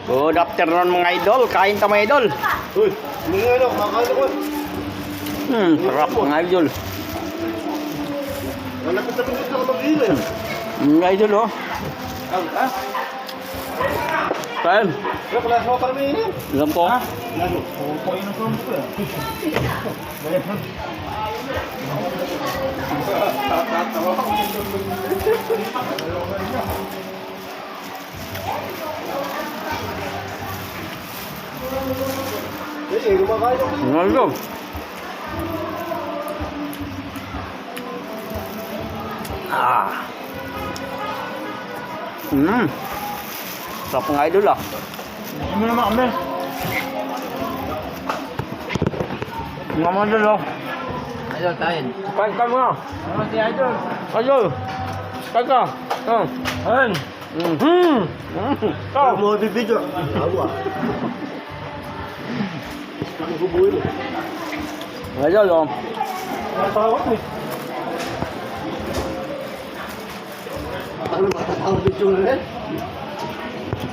Good afternoon mga idol. Kain ta mga idol. Uy, hindi nga ano, kumakain ako. Sarap mga idol. Malapit na pinit ako mag-ilo eh. Mga idol oh. Ah? Kain. Wala, wala sa para may inim. Alam ko. Lalo, kukuin ang tulong ko eh. Eh, kumakain ako. Mga idol. Sarap mga idol ah. Ano naman kami? Mga idol oh. Idol, kain. Kain ka mga. Ano si Idol? Idol. Kain ka. Ayun. Ikaw. Mo di video. Awa. Ang bubuin. Mga idol oh. Natawag ni. Ano ba tatawag video na rin?